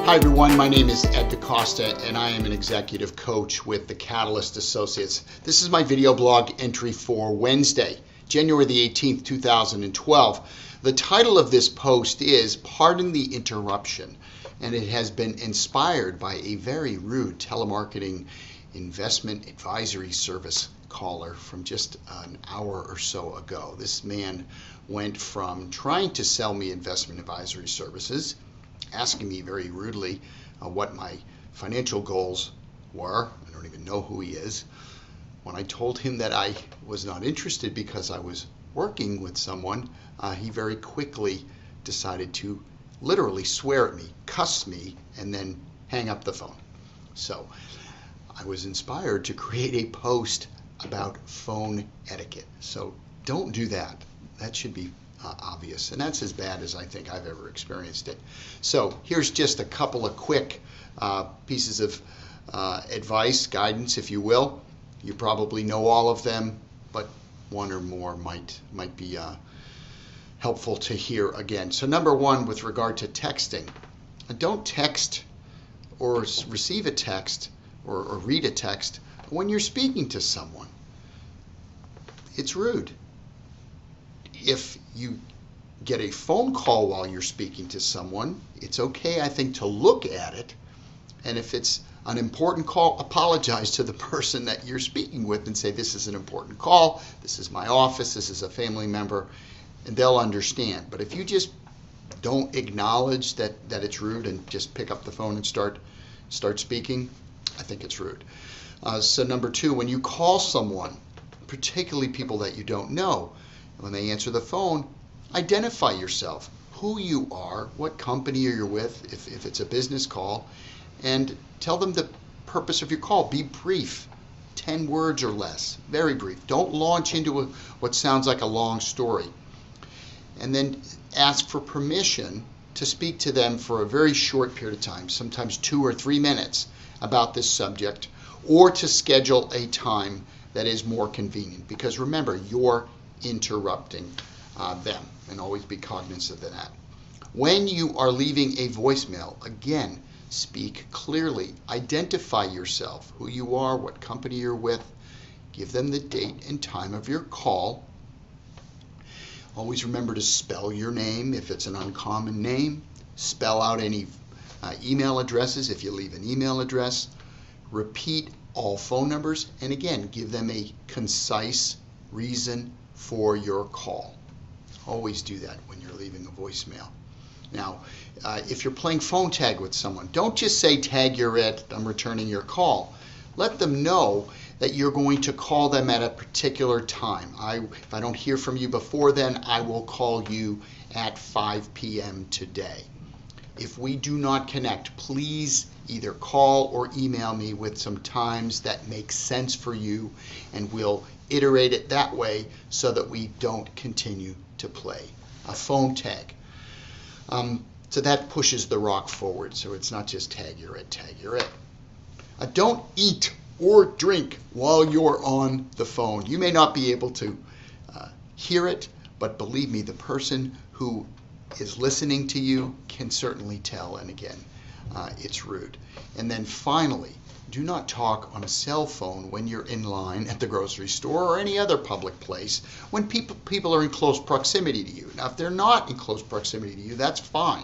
Hi everyone, my name is Ed DeCosta and I am an executive coach with the Catalyst Associates. This is my video blog entry for Wednesday, January the 18th, 2012. The title of this post is Pardon the Interruption, and it has been inspired by a very rude telemarketing investment advisory service caller from just an hour or so ago. This man went from trying to sell me investment advisory services, asking me very rudely what my financial goals were. I don't even know who he is. When I told him that I was not interested because I was working with someone, he very quickly decided to literally swear at me, cuss me, and then hang up the phone. So I was inspired to create a post about phone etiquette. So don't do that. That should be obvious, and that's as bad as I think I've ever experienced it. So here's just a couple of quick pieces of advice, guidance, if you will. You probably know all of them, but one or more might be helpful to hear again. So number one, with regard to texting, don't text or receive a text or read a text when you're speaking to someone. It's rude. If you get a phone call while you're speaking to someone, it's okay, I think, to look at it. And if it's an important call, apologize to the person that you're speaking with and say, this is an important call, this is my office, this is a family member, and they'll understand. But if you just don't acknowledge that it's rude and just pick up the phone and start speaking, I think it's rude. So number two, when you call someone, particularly people that you don't know, when they answer the phone, identify yourself, who you are, what company you're with, if it's a business call, and tell them the purpose of your call. Be brief, 10 words or less, very brief. Don't launch into what sounds like a long story. And then ask for permission to speak to them for a very short period of time, sometimes 2 or 3 minutes, about this subject, or to schedule a time that is more convenient. Because remember, you're interrupting them, and always be cognizant of that. When you are leaving a voicemail, again, speak clearly. Identify yourself, who you are, what company you're with. Give them the date and time of your call. Always remember to spell your name if it's an uncommon name. Spell out any email addresses if you leave an email address. Repeat all phone numbers, and again, give them a concise reason for your call. Always do that when you're leaving a voicemail. Now, if you're playing phone tag with someone, don't just say, tag, you're it, I'm returning your call. Let them know that you're going to call them at a particular time. If I don't hear from you before then, I will call you at 5 p.m. today. If we do not connect, please either call or email me with some times that make sense for you, and we'll iterate it that way so that we don't continue to play a phone tag. So that pushes the rock forward, so it's not just tag, you're it, tag, you're it. Don't eat or drink while you're on the phone. You may not be able to hear it, but believe me, the person who is listening to you can certainly tell, and again, it's rude. And then finally, do not talk on a cell phone when you're in line at the grocery store or any other public place when people are in close proximity to you. Now, if they're not in close proximity to you, that's fine.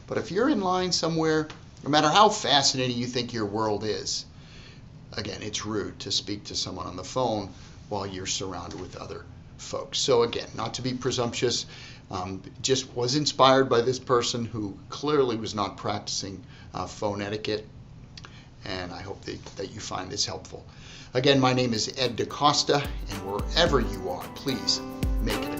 But if you're in line somewhere, no matter how fascinating you think your world is, again, it's rude to speak to someone on the phone while you're surrounded with other folks. So again, not to be presumptuous, just was inspired by this person who clearly was not practicing phone etiquette, and I hope that you find this helpful. Again, my name is Ed DeCosta, and wherever you are, please make it a